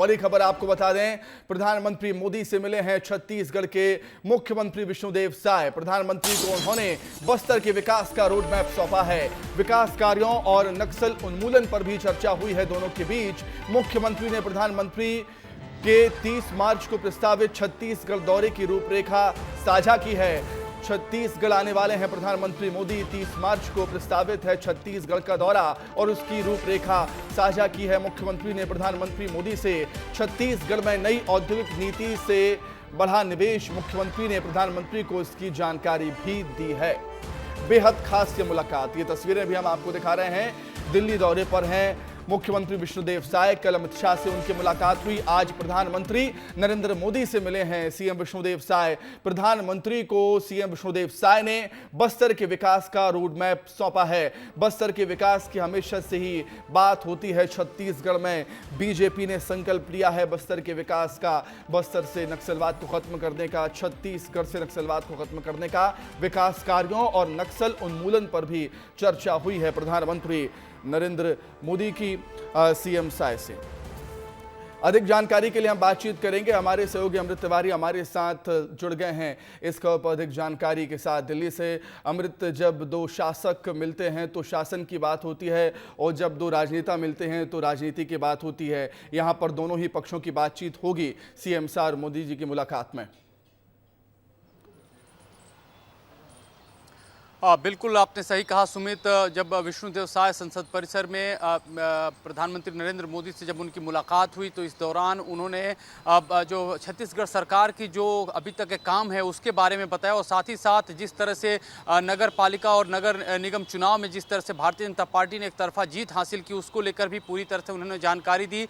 बड़ी खबर आपको बता दें, प्रधानमंत्री मोदी से मिले हैं छत्तीसगढ़ के मुख्यमंत्री विष्णुदेव साय। प्रधानमंत्री को उन्होंने बस्तर के विकास का रोड मैप सौंपा है। विकास कार्यों और नक्सल उन्मूलन पर भी चर्चा हुई है दोनों के बीच। मुख्यमंत्री ने प्रधानमंत्री के 30 मार्च को प्रस्तावित छत्तीसगढ़ दौरे की रूपरेखा साझा की है। छत्तीसगढ़ आने वाले हैं प्रधानमंत्री मोदी। 30 मार्च को प्रस्तावित है छत्तीसगढ़ का दौरा और उसकी रूपरेखा साझा की है। मुख्यमंत्री ने प्रधानमंत्री मोदी से छत्तीसगढ़ में नई औद्योगिक नीति से बढ़ा निवेश। मुख्यमंत्री ने प्रधानमंत्री को इसकी जानकारी भी दी है। बेहद खास ये मुलाकात, ये तस्वीरें भी हम आपको दिखा रहे हैं। दिल्ली दौरे पर हैं मुख्यमंत्री विष्णुदेव साय। कल अमित शाह से उनकी मुलाकात हुई। आज प्रधानमंत्री नरेंद्र मोदी से मिले हैं सीएम विष्णुदेव साय। प्रधानमंत्री को सीएम विष्णुदेव साय ने बस्तर के विकास का रोड मैप सौंपा है। बस्तर के विकास की हमेशा से ही बात होती है। छत्तीसगढ़ में बीजेपी ने संकल्प लिया है बस्तर के विकास का, बस्तर से नक्सलवाद को खत्म करने का, छत्तीसगढ़ से नक्सलवाद को खत्म करने का। विकास कार्यों और नक्सल उन्मूलन पर भी चर्चा हुई है प्रधानमंत्री नरेंद्र मोदी की सीएम साय से। अधिक जानकारी के लिए हम बातचीत करेंगे। हमारे सहयोगी अमृत तिवारी हमारे साथ जुड़ गए हैं इस खबर पर अधिक जानकारी के साथ दिल्ली से। अमृत, जब दो शासक मिलते हैं तो शासन की बात होती है और जब दो राजनेता मिलते हैं तो राजनीति की बात होती है। यहाँ पर दोनों ही पक्षों की बातचीत होगी सीएम साय और मोदी जी की मुलाकात में। बिल्कुल आपने सही कहा सुमित। जब विष्णुदेव साय संसद परिसर में प्रधानमंत्री नरेंद्र मोदी से जब उनकी मुलाकात हुई तो इस दौरान उन्होंने जो छत्तीसगढ़ सरकार की जो अभी तक के काम है उसके बारे में बताया और साथ ही साथ जिस तरह से नगर पालिका और नगर निगम चुनाव में जिस तरह से भारतीय जनता पार्टी ने एक तरफा जीत हासिल की उसको लेकर भी पूरी तरह से उन्होंने जानकारी दी।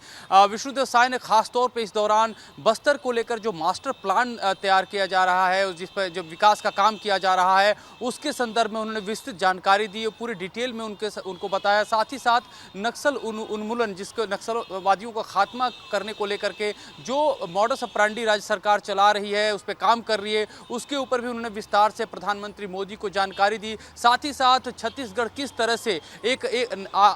विष्णुदेव साय ने खासतौर पर इस दौरान बस्तर को लेकर जो मास्टर प्लान तैयार किया जा रहा है, जिस पर जो विकास का काम किया जा रहा है उसके संदर्भ में उन्होंने विस्तृत जानकारी दी, पूरी डिटेल में उनको बताया। साथ ही साथ नक्सल उन्मूलन, जिसको नक्सलवादियों का खात्मा करने को लेकर के जो मॉडस ऑपरेंडी राज्य सरकार चला रही है, उस पर काम कर रही है, उसके ऊपर भी उन्होंने विस्तार से प्रधानमंत्री मोदी को जानकारी दी। साथ ही साथ छत्तीसगढ़ किस तरह से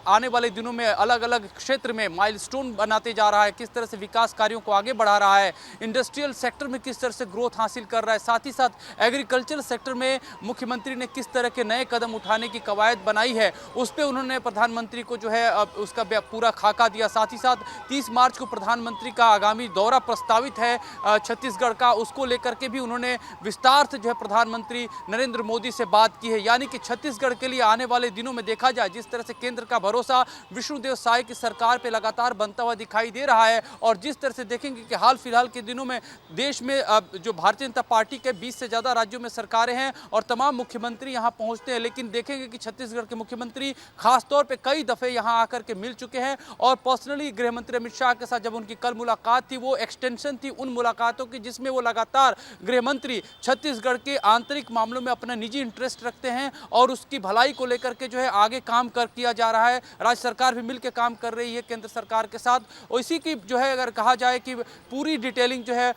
आने वाले दिनों में अलग अलग क्षेत्र में माइलस्टोन बनाते जा रहा है, किस तरह से विकास कार्यों को आगे बढ़ा रहा है, इंडस्ट्रियल सेक्टर में किस तरह से ग्रोथ हासिल कर रहा है, साथ ही साथ एग्रीकल्चर सेक्टर में मुख्यमंत्री ने किस तरह के नए कदम उठाने की कवायद बनाई है, उस पे उन्होंने प्रधानमंत्री को जो है उसका पूरा खाका दिया। साथ ही साथ 30 मार्च को प्रधानमंत्री का आगामी दौरा प्रस्तावित है छत्तीसगढ़ का, उसको लेकर के भी उन्होंने विस्तार से जो है प्रधानमंत्री नरेंद्र मोदी से बात की है। यानी कि छत्तीसगढ़ के लिए आने वाले दिनों में देखा जाए जिस तरह से केंद्र का भरोसा विष्णुदेव साय की सरकार पे लगातार बनता हुआ दिखाई दे रहा है और जिस तरह से देखेंगे कि हाल फिलहाल के दिनों में देश में जो भारतीय जनता पार्टी के 20 से ज्यादा राज्यों में सरकारें हैं और तमाम मुख्यमंत्री यहाँ पहुंचते हैं, लेकिन देखेंगे कि छत्तीसगढ़ के मुख्यमंत्री खासतौर पे कई दफे यहां आकर के मिल चुके हैं और पर्सनली गृह मंत्री अमित शाह के साथ जब उनकी कल मुलाकात थी वो एक्सटेंशन थी उन मुलाकातों की जिसमें वो लगातार गृह मंत्री छत्तीसगढ़ के आंतरिक मामलों में अपना निजी इंटरेस्ट रखते हैं और उसकी भलाई को लेकर के जो है आगे काम किया जा रहा है। राज्य सरकार भी मिलकर काम कर रही है केंद्र सरकार के साथ और इसी की जो है अगर कहा जाए कि पूरी डिटेलिंग जो है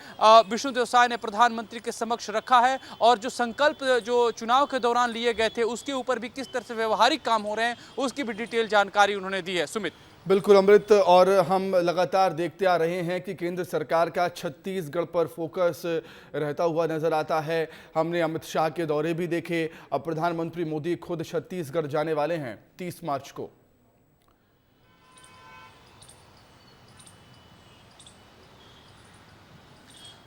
विष्णुदेव साय ने प्रधानमंत्री के समक्ष रखा है और जो संकल्प जो चुनाव के दौरान लिए गए थे उसके ऊपर भी किस तरह से व्यवहारिक काम हो रहे हैं उसकी भी डिटेल जानकारी उन्होंने दी है। सुमित। बिल्कुल अमृत, और हम लगातार देखते आ रहे हैं कि केंद्र सरकार का छत्तीसगढ़ पर फोकस रहता हुआ नजर आता है। हमने अमित शाह के दौरे भी देखे। अब प्रधानमंत्री मोदी खुद छत्तीसगढ़ जाने वाले हैं 30 मार्च को।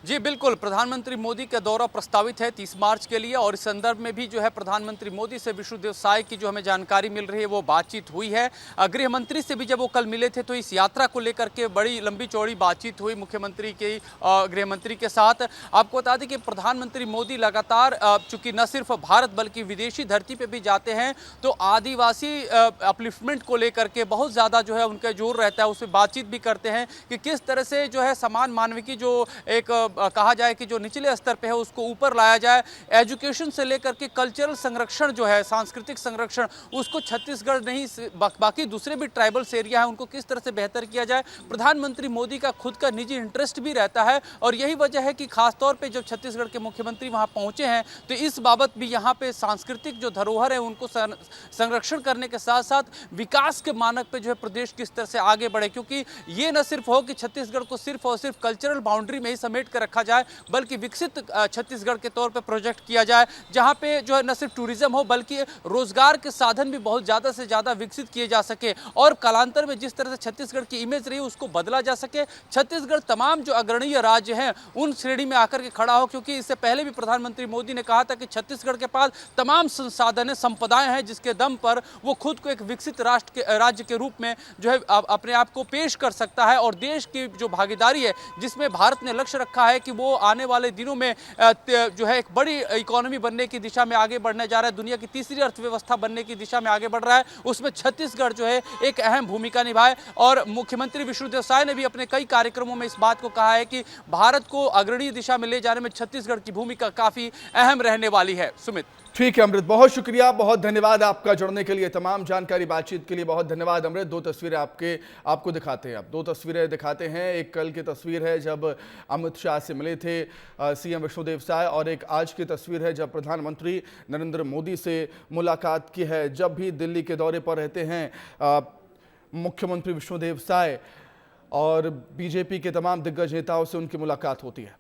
जी बिल्कुल, प्रधानमंत्री मोदी का दौरा प्रस्तावित है 30 मार्च के लिए और इस संदर्भ में भी जो है प्रधानमंत्री मोदी से विष्णुदेव साय की जो हमें जानकारी मिल रही है वो बातचीत हुई है। गृह मंत्री से भी जब वो कल मिले थे तो इस यात्रा को लेकर के बड़ी लंबी चौड़ी बातचीत हुई मुख्यमंत्री की गृह मंत्री के साथ। आपको बता दें कि प्रधानमंत्री मोदी लगातार चूंकि न सिर्फ भारत बल्कि विदेशी धरती पर भी जाते हैं तो आदिवासी अपलिफ्टमेंट को लेकर के बहुत ज़्यादा जो है उनका जोर रहता है, उससे बातचीत भी करते हैं कि किस तरह से जो है समान मानविकी जो एक कहा जाए कि जो निचले स्तर पे है उसको ऊपर लाया जाए। एजुकेशन से लेकर के कल्चरल संरक्षण जो है, सांस्कृतिक संरक्षण, उसको छत्तीसगढ़ नहीं बाकी दूसरे भी ट्राइबल्स एरिया है उनको किस तरह से बेहतर किया जाए। प्रधानमंत्री मोदी का खुद का निजी इंटरेस्ट भी रहता है और यही वजह है कि खासतौर पे जब छत्तीसगढ़ के मुख्यमंत्री वहां पहुंचे हैं तो इस बाबत भी यहाँ पे सांस्कृतिक जो धरोहर है उनको संरक्षण करने के साथ साथ विकास के मानक पे जो है प्रदेश किस तरह से आगे बढ़े, क्योंकि ये न सिर्फ हो कि छत्तीसगढ़ को सिर्फ और सिर्फ कल्चरल बाउंड्री में ही समेट कर रखा जाए, बल्कि विकसित छत्तीसगढ़ के तौर पे प्रोजेक्ट किया जाए जहां पे जो है न सिर्फ टूरिज्म हो बल्कि रोजगार के साधन भी बहुत ज्यादा से ज्यादा विकसित किए जा सके और कालांतर में जिस तरह से छत्तीसगढ़ की इमेज रही उसको बदला जा सके। छत्तीसगढ़ तमाम जो अग्रणीय राज्य हैं उन श्रेणी में आकर के खड़ा हो, क्योंकि इससे पहले भी प्रधानमंत्री मोदी ने कहा था कि छत्तीसगढ़ के पास तमाम संसाधन है, संपदाएं हैं जिसके दम पर वो खुद को एक विकसित राज्य के रूप में जो है अपने आप को पेश कर सकता है और देश की जो भागीदारी है जिसमें भारत ने लक्ष्य रखा है कि वो आने वाले दिनों में जो है एक बड़ी इकोनॉमी बनने की दिशा में आगे बढ़ने जा रहा है, दुनिया की तीसरी अर्थव्यवस्था बनने की दिशा में आगे बढ़ रहा है, उसमें छत्तीसगढ़ जो है एक अहम भूमिका निभाए। और मुख्यमंत्री विष्णुदेव साय ने भी अपने कई कार्यक्रमों में इस बात को कहा है कि भारत को अग्रणीय दिशा में ले जाने में छत्तीसगढ़ की भूमिका काफी अहम रहने वाली है। सुमित। ठीक है अमृत, बहुत शुक्रिया, बहुत धन्यवाद आपका जुड़ने के लिए, तमाम जानकारी बातचीत के लिए बहुत धन्यवाद अमृत। दो तस्वीरें आपको दिखाते हैं, आप दो तस्वीरें दिखाते हैं। एक कल की तस्वीर है जब अमित शाह से मिले थे सीएम विष्णुदेव साय और एक आज की तस्वीर है जब प्रधानमंत्री नरेंद्र मोदी से मुलाकात की है। जब भी दिल्ली के दौरे पर रहते हैं मुख्यमंत्री विष्णुदेव साय और बीजेपी के तमाम दिग्गज नेताओं से उनकी मुलाकात होती है।